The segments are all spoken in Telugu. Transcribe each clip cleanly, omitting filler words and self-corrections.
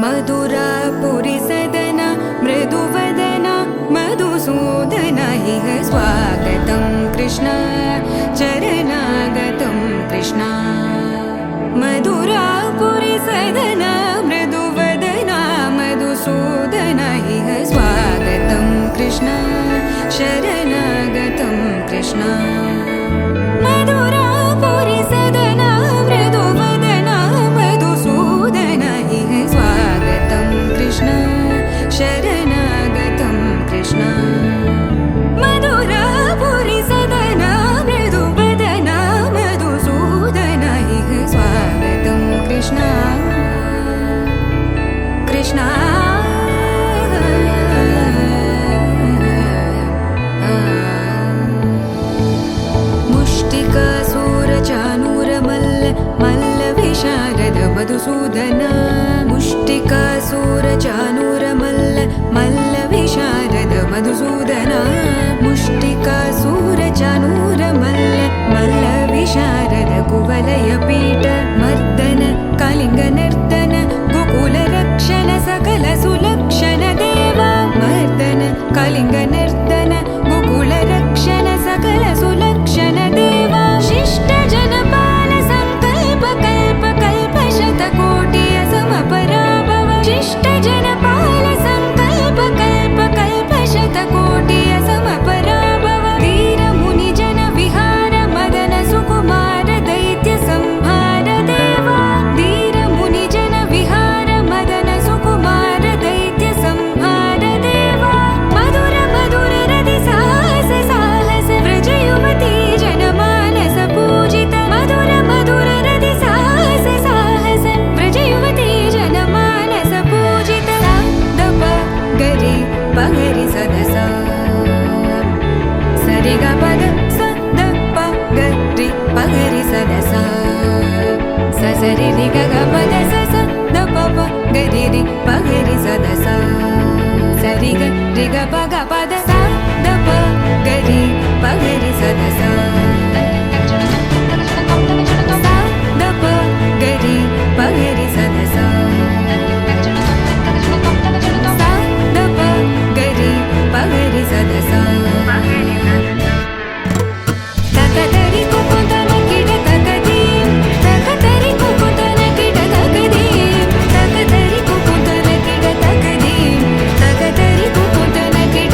मधुरापुरी सदन मृदुवदन मधुसूदन इह स्वागतं कृष्ण चरणागतं कृष्ण मधुरापुरी सदन मृदुवदन मधुसूदन इह स्वागतं कृष्ण शरणागतं कृष्ण मधुरापुरी सदन मृदुवदन मधुसूदन इह स्वागतं कृष्ण शरणागतं कृष्ण मधुरापुरी सदन मृदुवदन मधुसूदन इह स्वागतं कृष्ण कृष्ण मधुसूदन मुष्टिकासूरचानूर मल्ल विशारद मधुसूदन मुष्टिकासूरचानूर मल्ल विशारद कुवलय पीठ मर्दन कलिंग नर्तन गोकुल रक्षण सकल सुलक्षण देवा मर्दन कलिंग नर्तन गोकुल रक्षण सकल सुलक्षण देवा शिष्ट जनपाल संकल्प कल्प कल्प शतकोटि असमपराभव शिष्ट जनपाल संकल्प कल्प कल्प शतकोटि असमपराभव वीर मुनि जन विहार मदन सुकुमार दैत्य संहार देवा वीर मुनि जन विहार मदन सुकुमार दैत्य संहार देवा मधुर मधुर रति साहस साहस व्रज युवती जनमानस पूजित मधुर मधुर रति साहस साहस व्रज युवती जनमानस पूजित दप गरि पगरि सदस सरि ग पद स द प गरि पगरि सदस स सरि रि ग ग पद स स द प प गरि रि पगरि सदस सरि ग रि ग प ग पद स द प गरि पगरि सदस द प गरि पगरि सदस द प गरि पगरि सदस तकतरि कुकुतन किड तकदीं तकतरि कुकुतन किड तकदीं तकतरि कुकुतन किड तकदीं तकतरि कुकुतन किड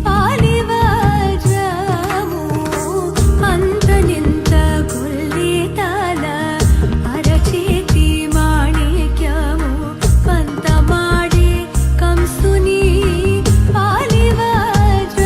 పాలివారము అంతనింత కొల్లేతాల అరచేతి మాణిక్యము పంతమాడే కంసుని పాలివారము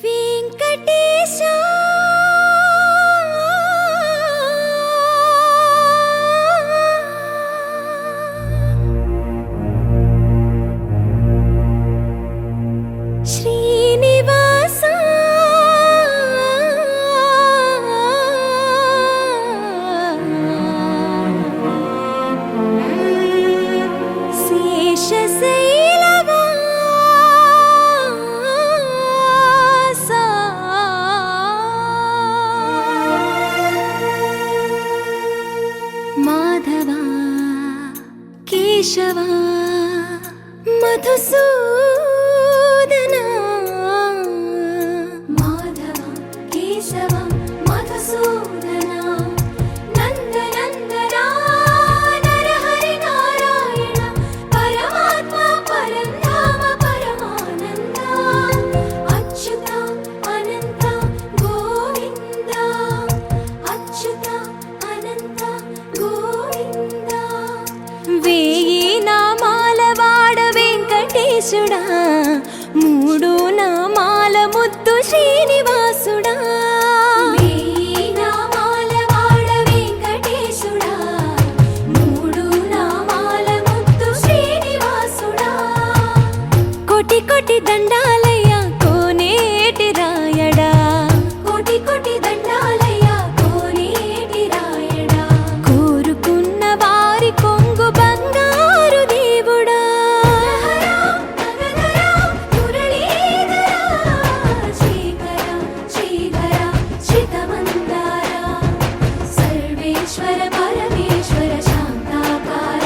వెంకటేశ శ్రీనివాస శేషశైలవాస మాధవ కేశవ మధుసూదన మాధవ కేశవ మధుసూదన నందనందన నరహరి నారాయణ పరమాత్మ పరంధామ పరమానంద అచ్యుత అనంత గోవింద అచ్యుత అనంత గోవింద వేయి నామాల వాడ వెంకటేశుడా మూడు నామాల ముద్దు శ్రీనివాసుడా వేయి నామాల వాడ వెంకటేశుడా మూడు నామాల ముద్దు శ్రీనివాసుడా కోటి కోటి దండాలయ్య కోనేటి రాయడా కోటి కోటి దండాలయ్య కోనేటి రాయడా కోరుకున్న వారి కొంగు బంగారు దేవుడా సర్వేశ్వర పరమేశ్వర శాంతాకార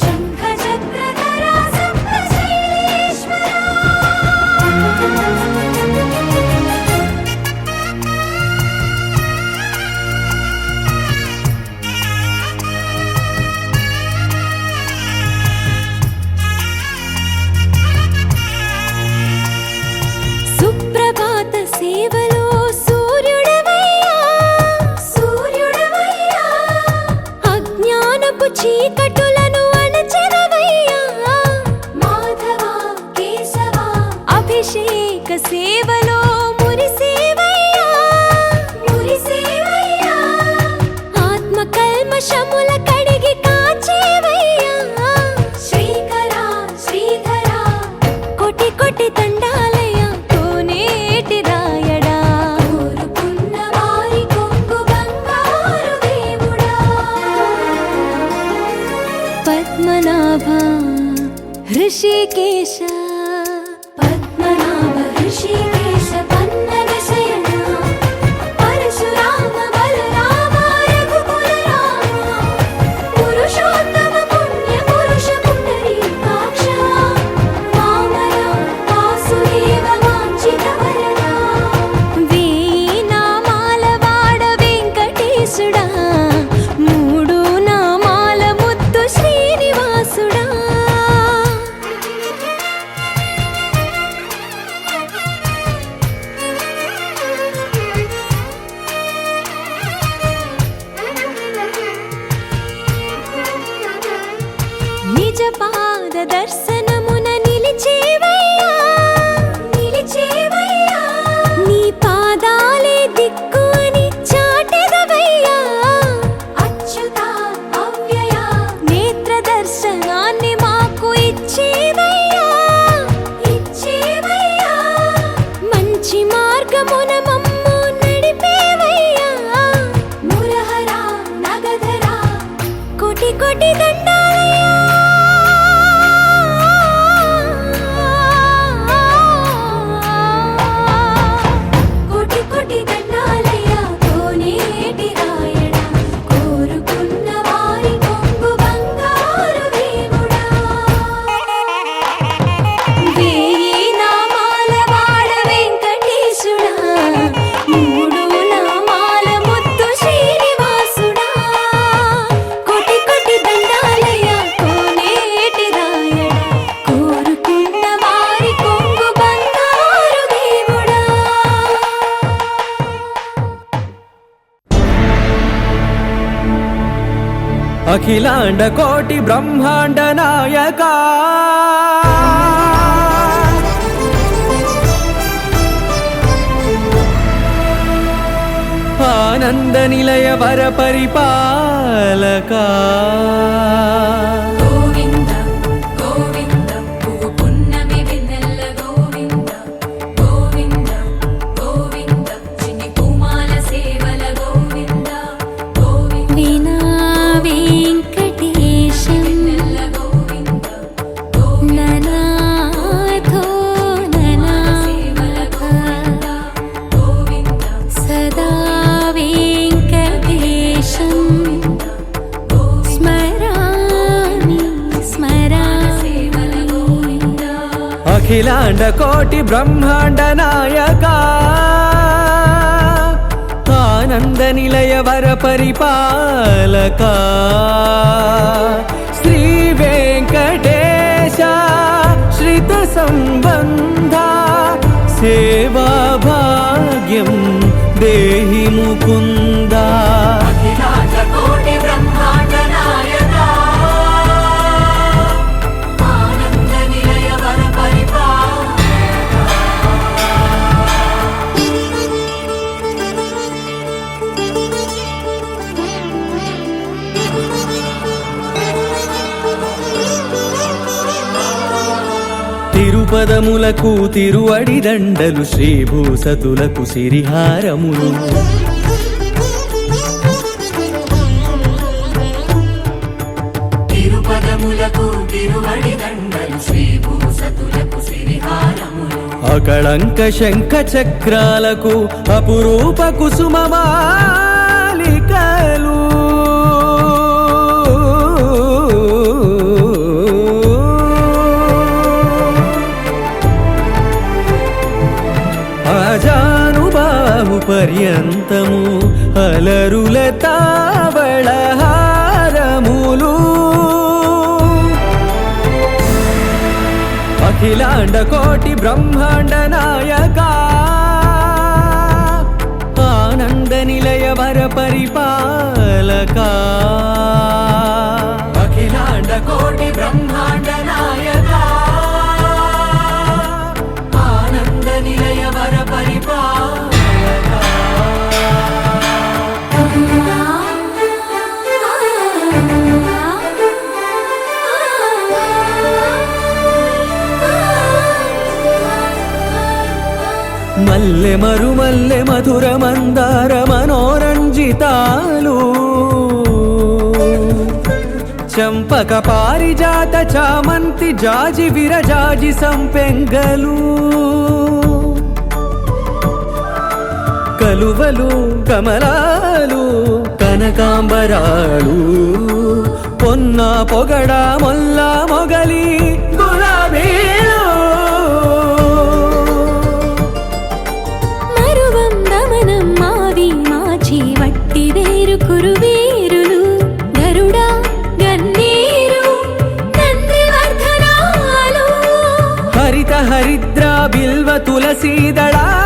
శంఖ చక్రధర సప్తశైలేశ్వర సుప్రభాత సేవలో సూర్యుడవయ్యా సూర్యుడవయ్యా అజ్ఞానపు చీకటులను అణచెదవయ్యా మాధవ కేశవ అభిషేక సేవలో మురిసేవయ్యా మురిసేవయ్యా ఆత్మ కల్మషముల కడిగి కాచేవయ్యా శ్రీకర శ్రీధర కోటి కోటి దండాలయ కోనేటి రాయడా కోరుకున్న వారి కొంగు బంగారు దేవుడా పద్మనాభ హృషికేశ పద్మనాభ హృషికేశ పన్నగ శయన పరశురామ బలరామ రఘుకుల రామ పురుషోత్తమ పుణ్య పురుష పుండరీకాక్ష వామన వాసుదేవ వాంఛిత వరద వేయి నామాల వాడ వెంకటేశుడా మూడు నామాల ముద్దు శ్రీనివాసుడా అఖిలాండ కోటి బ్రహ్మాండ నాయక ఆనంద నిలయ వర పరిపాలక అఖిలాండ కోటి బ్రహ్మాండ నాయక ఆనంద నిలయ వర పరిపాలక శ్రీ వెంకటేశ శ్రిత సంబంధ సేవా భాగ్యం దేహి ముకుంద. అఖిలాండ కోటి బ్రహ్మాండ నాయక ఆనంద నిలయ వర తిరుపదములకు తిరువడి దండలు శ్రీభూసతులకు సిరిహారములు తిరుపదములకు తిరువడి దండలు శ్రీభూసతులకు సిరిహారములు అకళంక శంఖ చక్రాలకు అపురూప కుసుమమాలికలు అజానుబాహు పర్యంతము అలరుల తావళహారములు అఖిలాండ కోటి బ్రహ్మాండ నాయక ఆనంద నిలయ వర పరిపాలక అఖిలాండ కోటి బ్రహ్మాండ నాయక ఆనంద నిలయ వర పరిపాలక. మల్లె మరుమల్లె మధుర మందార మనోరంజితాలు చంపక పారిజాత చామంతి జాజి విరజాజి సంపెంగలు కలువలు కమలాలు కనకాంబరాలు పొన్న పొగడ మొల్ల మొగలి గులాబీలు వట్టి వేరు కురువీరులు గరుడా గన్నీరు నందివర్ధనాలు హరిత హరిద్ర బిల్వ తులసీదళాలు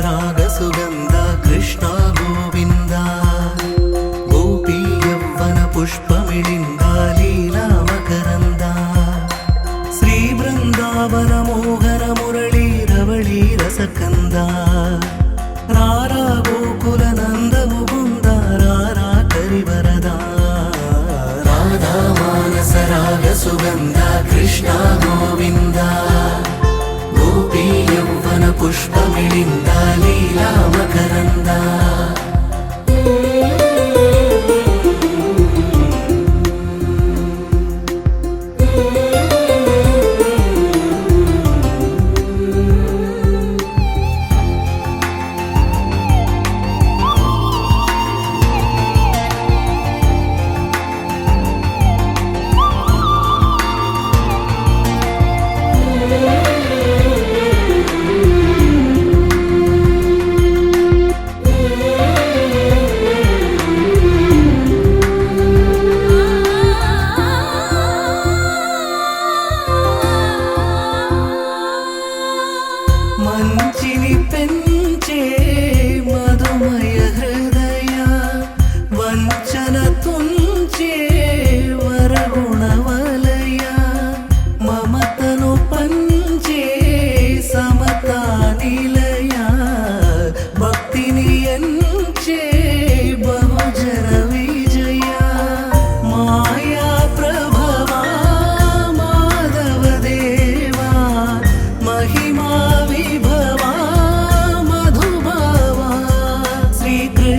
రాగసుగంధ కృష్ణ గోవింద గోపీ యవ్వన పుష్పమిళింద లీలా మకరంద శ్రీ బృందావన మోహన మురళీ రవళీ రసకంద రారా గోకుల నంద ముకుంద రారా కరివరద రాధా మానస రాగసుగంధ కృష్ణ గోవింద గోపీ యవ్వన పుష్పమిళింద లీలా మకరంద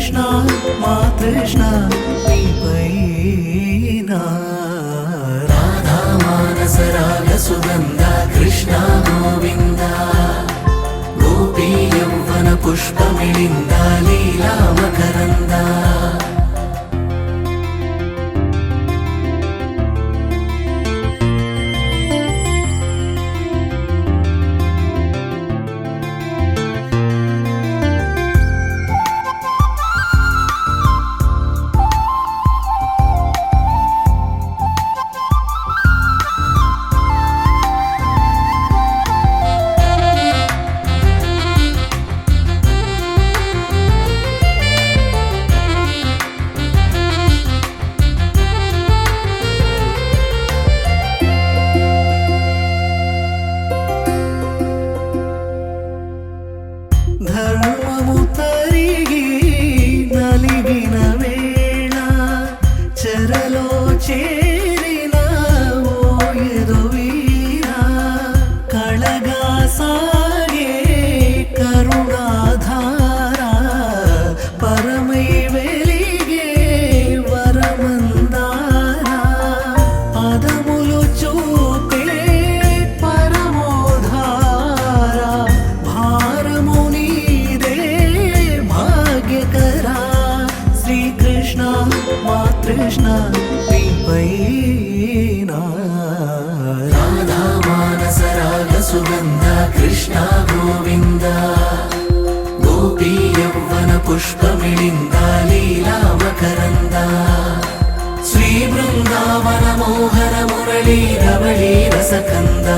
కృష్ణ మా కృష్ణ నీపైన రాధా మానస రాగ సుగంధ కృష్ణ గోవింద గోపీ యౌవన పుష్పమిళింద లీలా మకరంద ధర్మము తరిగి నలిగిన వేళ చెరలో చేరిన ఓ ఎదువీర కళగా సాగే కరుణాధార పరమై వెలిగే వరమందార పదములు చూపే పరమోధార భారము నీదే భాగ్యకరా శ్రీకృష్ణ మా కృష్ణ నీపైన రాధా మానస రాగ సుగంధ కృష్ణ గోవింద గోపీ యౌవన పుష్పమిళింద లీలా మకరంద శ్రీ బృందావన మోహన మురళీ రవళీ రసకంద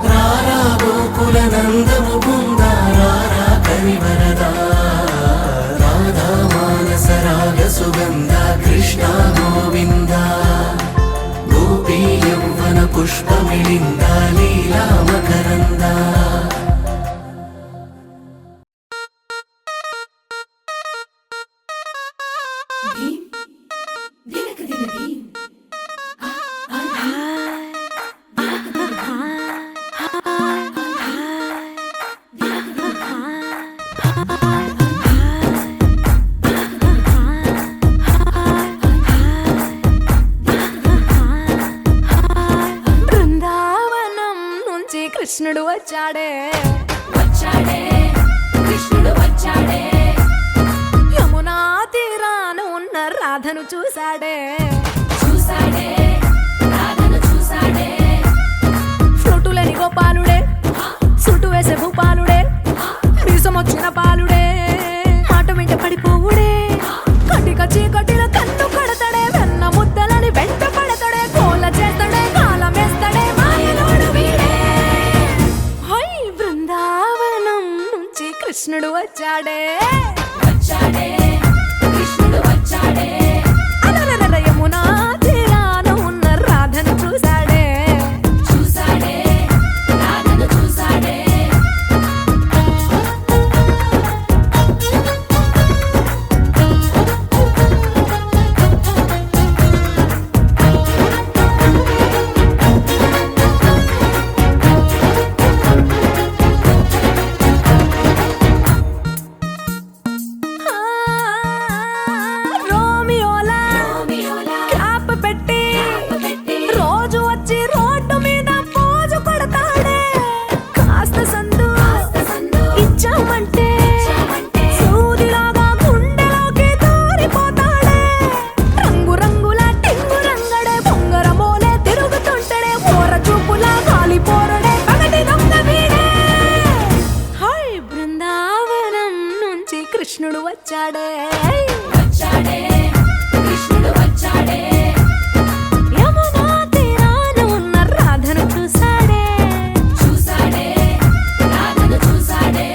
రారా గోకుల నందము బృంద రారా కరివరదా రాధా మానస రాగ సుగంధ కృష్ణ గోవింద గోపీ యౌవన పుష్పమిళింద లీలా మకరంద బృందావనం నుంచి కృష్ణుడు వచ్చాడే వచ్చాడే కృష్ణుడు వచ్చాడే యమునా తీరాన ఉన్న రాధను చూశాడే చూసాడే రాధను చూసాడే ఫ్లూటులని గోపాలుడే సుట్టు వేసే భూపాలుడే మీసమొచ్చిన పాలుడే మాట వెంట పడిపోవుడే కటిక చీకటిలో కన్ను కడతాడే వెన్న ముద్దలని వెంట పడతాడే కోల చేస్తాడే కాలమేస్తాడే మాయలోడు వీడే హై బృందావనం నుంచి కృష్ణుడు వచ్చాడే వచ్చాడే కృష్ణుడు వచ్చాడే అలరల యమునా తీరాన ఉన్న రాధను చూశాడే చూసాడే రాధను చూసాడే ఆ, రోమియోలా రోమియోలా క్యాప్ పెట్టి పెట్టి రోజు వచ్చి రోడ్డు మీద పోజు కొడతాడే కాస్త సందు సందు ఇచ్చామంటే ఇచ్చామంటే సూదిలాగా గుండెలోకి దూరిపోతాడే రంగు రంగుల టింగు రంగడే బొంగరమోలే తిరుగుతుంటాడే ఓర చూపులా కాలిపోరడే పగటి దొంగ వీడే హై బృందావనం నుంచి కృష్ణుడు వచ్చాడే వచ్చాడే కృష్ణుడు వచ్చాడే యమునా తీరాన ఉన్న రాధను చూశాడే చూసాడే రాధను చూసాడే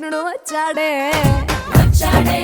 కృష్ణుడు వచ్చాడే వచ్చాడే